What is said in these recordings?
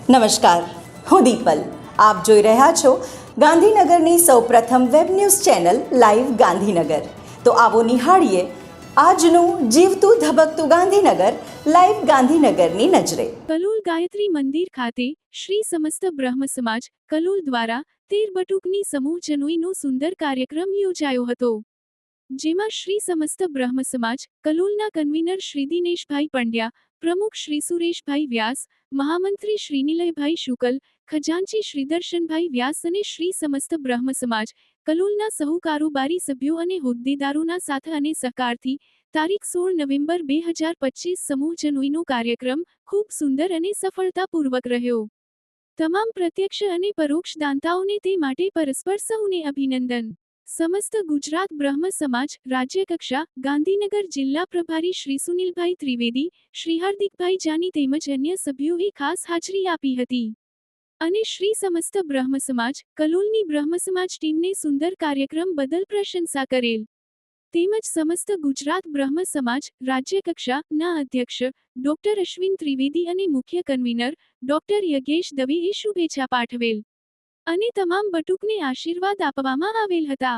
નમસ્કાર, હું દીપલ. આપ જોઈ રહ્યા છો ગાંધીનગરની સૌપ્રથમ web news channel live Gandhinagar. તો આવો નિહાળીએ આજનું જીવતું ધબકતું ગાંધીનગર લાઈવ ગાંધીનગરની નજરે. કલોલ ગાયત્રી મંદિર ખાતે શ્રી સમસ્ત બ્રહ્મ સમાજ કલોલ દ્વારા 13 બટુકની સમૂહ જનોઈનો સુંદર કાર્યક્રમ યોજાયો હતો, જેમાં શ્રી સમસ્ત બ્રહ્મ સમાજ કલોલના કન્વીનર શ્રી દિનેશભાઈ પંડ્યા, પ્રમુખ શ્રી સુરેશભાઈ વ્યાસ, મહામંત્રી શ્રી નિલયભાઈ શુકલ, ખજાનચી શ્રી દર્શનભાઈ વ્યાસ અને શ્રી સમસ્ત બ્રહ્મ સમાજ કલોલના સહુ કારોબારી સભ્યો અને હોદ્દેદારોના સાથ અને સહકારથી તારીખ 16 નવેમ્બર 2025 સમૂહ જનોઈનો કાર્યક્રમ ખૂબ સુંદર અને સફળતાપૂર્વક રહ્યો. તમામ પ્રત્યક્ષ અને પરોક્ષ દાતાઓને તે માટે પરસ્પર સૌને અભિનંદન. સમસ્ત ગુજરાત બ્રહ્મ સમાજ રાજ્યકક્ષા ગાંધીનગર જિલ્લા પ્રભારી શ્રી સુનિલભાઈ ત્રિવેદી, શ્રી હાર્દિકભાઈ જાની તેમજ અન્ય સભ્યોએ ખાસ હાજરી આપી હતી અને શ્રી સમસ્ત બ્રહ્મ સમાજ કલોલની બ્રહ્મ સમાજ ટીમને સુંદર કાર્યક્રમ બદલ પ્રશંસા કરેલ. તેમજ સમસ્ત ગુજરાત બ્રહ્મ સમાજ રાજ્યકક્ષાના અધ્યક્ષ ડોક્ટર અશ્વિન ત્રિવેદી અને મુખ્ય કન્વીનર ડોક્ટર યજ્ઞેશ દવેએ શુભેચ્છા પાઠવેલ અને તમામ બટુકને આશીર્વાદ આપવામાં આવેલ હતા.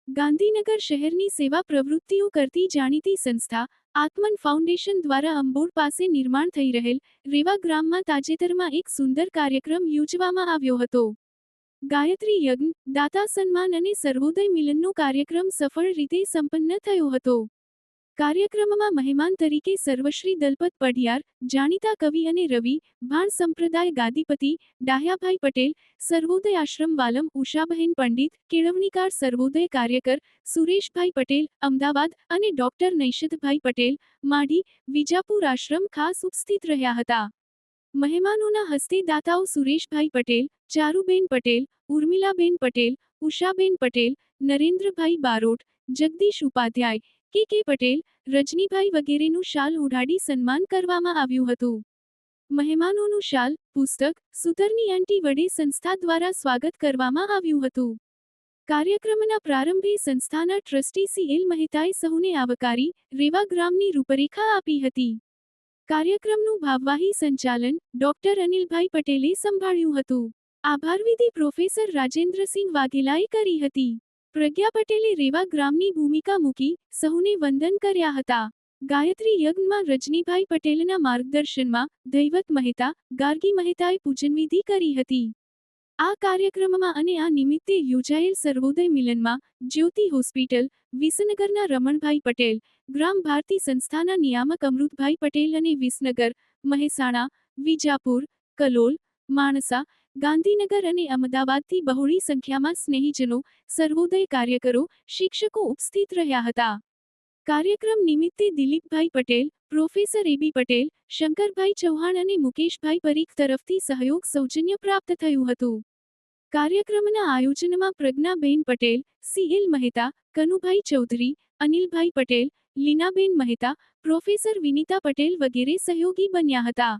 ગાંધીનગર શહેરની સેવા પ્રવૃત્તિઓ કરતી જાણીતી સંસ્થા આત્મન ફાઉન્ડેશન દ્વારા અંબોડ પાસે નિર્માણ થઈ રહેલ રેવા ગ્રામમાં તાજેતરમાં એક સુંદર કાર્યક્રમ યોજવામાં આવ્યો હતો. ગાયત્રી યજ્ઞ, દાતા સન્માન અને સર્વોદય મિલનનો કાર્યક્રમ સફળ રીતે સંપન્ન થયો હતો. કાર્યક્રમમાં મહેમાન તરીકે સર્વશ્રી દલપત પઢિયાર, જાણીતા કવિ અને રવિ ભાણ સંપ્રદાય ગાદીપતિ ડાહ્યાભાઈ પટેલ, સર્વોદય આશ્રમ વાલમ ઉષાબહેન પંડિત, કેળવણીકાર સર્વોદય કાર્યકર સુરેશભાઈ પટેલ અમદાવાદ અને ડોક્ટર નૈષદભાઈ પટેલ માઢી વિજાપુર આશ્રમ ખાસ ઉપસ્થિત રહ્યા હતા. મહેમાનોના હસ્તે દાતાઓ સુરેશભાઈ પટેલ, ચારુબેન પટેલ, ઉર્મિલાબેન પટેલ, ઉષાબેન પટેલ, નરેન્દ્રભાઈ બારોટ, જગદીશ ઉપાધ્યાય, કે પટેલ, રજનીભાઈ વગેરેનું શાલ ઉડાડી સન્માન કરવામાં આવ્યું હતું. મહેમાનોનું શાલ, પુસ્તક, સુતરની આંટી વડે સંસ્થા દ્વારા સ્વાગત કરવામાં આવ્યું હતું. કાર્યક્રમના પ્રારંભે સંસ્થાના ટ્રસ્ટી સી.એલ. મહેતાએ સહુને આવકારી રેવા ગ્રામની રૂપરેખા આપી હતી. કાર્યક્રમનું ભાવવાહી સંચાલન ડોક્ટર અનિલભાઈ પટેલે સંભાળ્યું હતું. આભારવિધિ પ્રોફેસર રાજેન્દ્રસિંહ વાઘેલાએ કરી હતી. પ્રજ્ઞા પટેલે રેવા ગ્રામની ભૂમિકા મૂકી સહુને વંદન કર્યા હતા. ગાયત્રી યજ્ઞમાં રજનીભાઈ પટેલના માર્ગદર્શનમાં દૈવત મહેતા, ગાર્ગી મહેતાએ પૂજનવિધિ કરી હતી. આ કાર્યક્રમમાં અને આ નિમિત્તે યોજાયેલ સર્વોદય મિલનમાં જ્યોતિ હોસ્પિટલ, વિસનગરના રમણભાઈ પટેલ, ગ્રામ ભારતી સંસ્થાના નિયામક અમૃતભાઈ પટેલ અને વિસનગર, મહેસાણા, વિજાપુર, કલોલ, માણસા, ગાંધીનગર અને અમદાવાદથી બહોળી સંખ્યામાં સ્નેહીજનો, સર્વોદય કાર્યકરો, શિક્ષકો ઉપસ્થિત રહ્યા હતા. કાર્યક્રમ નિમિત્તે દિલીપભાઈ પટેલ, પ્રોફેસર એ.બી. પટેલ, શંકરભાઈ ચૌહાણ અને મુકેશભાઈ પરીખ તરફથી સહયોગ સૌજન્ય પ્રાપ્ત થયું હતું. કાર્યક્રમના આયોજનમાં પ્રજ્ઞાબેન પટેલ, સી.એલ. મહેતા, કનુભાઈ ચૌધરી, અનિલભાઈ પટેલ, લીનાબેન મહેતા, પ્રોફેસર વિનીતા પટેલ વગેરે સહયોગી બન્યા હતા.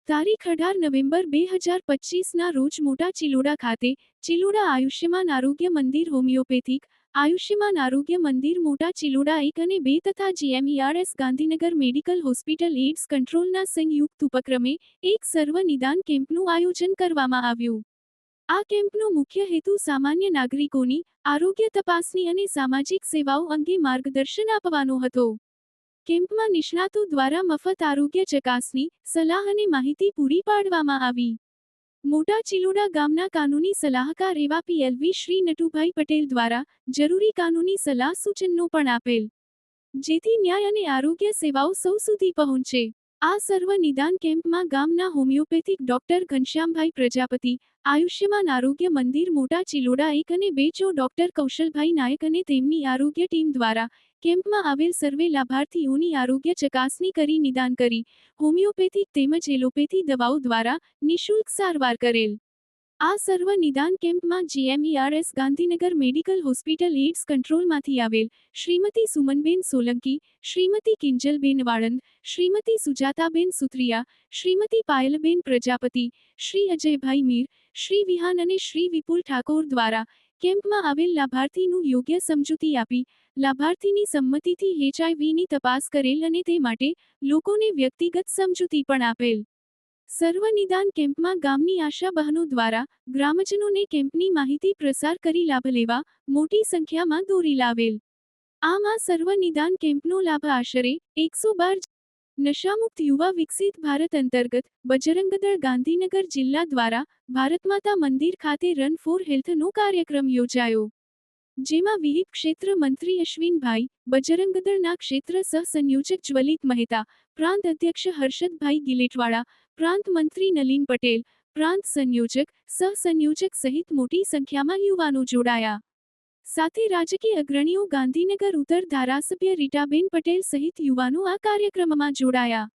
તારીખ 18 નવેમ્બર 2025ના રોજ મોટા ચિલોડા ખાતે ચિલોડા આયુષ્યમાન આરોગ્ય મંદિર હોમિયોપેથિક આયુષ્યમાન આરોગ્ય મંદિર મોટા ચિલોડા 1 અને 2 તથા GMERS Gandhinagar medical hospital AIDS કંટ્રોલના સંયુક્ત ઉપક્રમે એક સર્વ નિદાન કેમ્પનું આયોજન કરવામાં આવ્યું. આ કેમ્પનો મુખ્ય હેતુ સામાન્ય નાગરિકોની આરોગ્ય તપાસણી અને સામાજિક સેવાઓ અંગે માર્ગદર્શન આપવાનો હતો. કેમ્પમાં નિષ્ણાતો દ્વારા મફત આરોગ્ય ચકાસણી, સલાહ અને માહિતી પૂરી પાડવામાં આવી. મોટા ચિલોડા ગામના કાનૂની સલાહકાર એવા PLV શ્રી નટુભાઈ પટેલ દ્વારા જરૂરી કાનૂની સલાહ સૂચનો પણ આપેલ, જેથી ન્યાય અને આરોગ્ય સેવાઓ સૌ સુધી પહોંચે. આ સર્વ નિદાન કેમ્પમાં ગામના હોમિયોપેથિક ડોક્ટર ઘનશ્યામભાઈ પ્રજાપતિ, આયુષ્યમાન આરોગ્ય મંદિર મોટા ચિલોડા 1 અને 2 ડોક્ટર કૌશલભાઈ નાયક અને તેમની આરોગ્ય ટીમ દ્વારા કેમ્પમાં આવેલ સર્વે લાભાર્થીઓની આરોગ્ય ચકાસણી કરી નિદાન કરી હોમિયોપેથિક તેમજ એલોપેથી દવાઓ દ્વારા નિઃશુલ્ક સારવાર કરેલ. આ સર્વ નિદાન કેમ્પમાં GMERS Gandhinagar medical hospital AIDS કંટ્રોલમાંથી આવેલ શ્રીમતી સુમનબેન સોલંકી, શ્રીમતી કિંજલબેન વાળંદ, શ્રીમતી સુજાતાબેન સુત્રિયા, શ્રીમતી પાયલબેન પ્રજાપતિ, શ્રી અજયભાઈ મીર, શ્રી વિહાન અને શ્રી વિપુલ ઠાકોર દ્વારા કેમ્પમાં આવેલ લાભાર્થીનું યોગ્ય સમજૂતી આપી લાભાર્થીની સંમતિથી HIV ની તપાસ કરેલ અને તે માટે લોકોને વ્યક્તિગત સમજૂતી પણ આપેલ. સર્વનિદાન કેમ્પમાં ગામની આશા બહેનો દ્વારા ગ્રામજનોને કેમ્પની માહિતી પ્રસાર કરી લાભ લેવા મોટી સંખ્યામાં દોરી લાવેલ. આમ આ સર્વનિદાન કેમ્પનો લાભ આશરે 112 નશામુક્ત યુવા વિકસિત ભારત અંતર્ગત બજરંગદળ ગાંધીનગર જિલ્લા દ્વારા ભારતમાતા મંદિર ખાતે રન ફોર હેલ્થનો કાર્યક્રમ યોજાયો. જેમાં વિહિપ ક્ષેત્ર મંત્રી અશ્વિનભાઈ, બજરંગદળના ક્ષેત્ર સહસંયોજક જ્વલિત મહેતા, પ્રાંત અધ્યક્ષ હર્ષદભાઈ ગિલેટવાળા, પ્રાંત મંત્રી નલીન પટેલ, પ્રાંત સંયોજક, સહસંયોજક સહિત મોટી સંખ્યામાં યુવાનો જોડાયા. સાથે રાજકીય અગ્રણીઓ ગાંધીનગર ઉત્તર ધારાસભ્ય રીટાબેન પટેલ સહિત યુવાનો આ કાર્યક્રમમાં જોડાયા.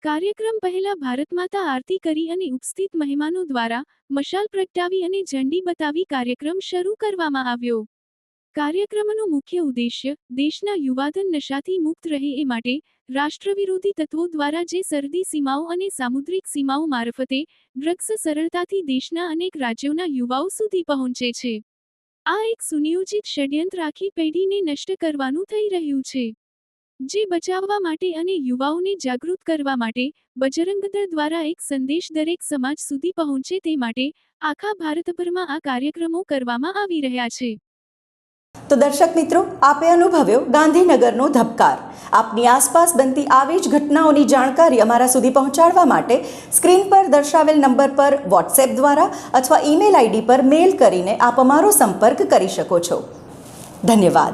કાર્યક્રમ પહેલા ભારતમાતા આરતી કરી અને ઉપસ્થિત મહેમાનો દ્વારા મશાલ પ્રગટાવી અને ઝંડી બતાવી કાર્યક્રમ શરૂ કરવામાં આવ્યો. કાર્યક્રમનો મુખ્ય ઉદ્દેશ્ય દેશના યુવાધન નશાથી મુક્ત રહે એ માટે રાષ્ટ્રવિરોધી તત્વો દ્વારા જે સરહદી સીમાઓ અને સામુદ્રિક સીમાઓ મારફતે ડ્રગ્સ સરળતાથી દેશના અનેક રાજ્યોના યુવાઓ સુધી પહોંચે છે. આ એક સુનિયોજિત ષડયંત્ર આખી પેઢીને નષ્ટ કરવાનું થઈ રહ્યું છે. જે બચાવવા માટે અને યુવાઓને જાગૃત કરવા માટે બજરંગદળ દ્વારા એક સંદેશ દરેક સમાજ સુધી પહોંચે તે માટે આખા ભારતભરમાં આ કાર્યક્રમો કરવામાં આવી રહ્યા છે. તો દર્શક મિત્રો, આપે અનુભવ્યો ગાંધીનગરનો ધબકાર. આપની આસપાસ બનતી આવી જ ઘટનાઓની જાણકારી અમારા સુધી પહોંચાડવા માટે સ્ક્રીન પર દર્શાવેલ નંબર પર વોટ્સએપ દ્વારા અથવા ઈમેલ આઈડી પર મેલ કરીને આપ અમારો સંપર્ક કરી શકો છો. ધન્યવાદ.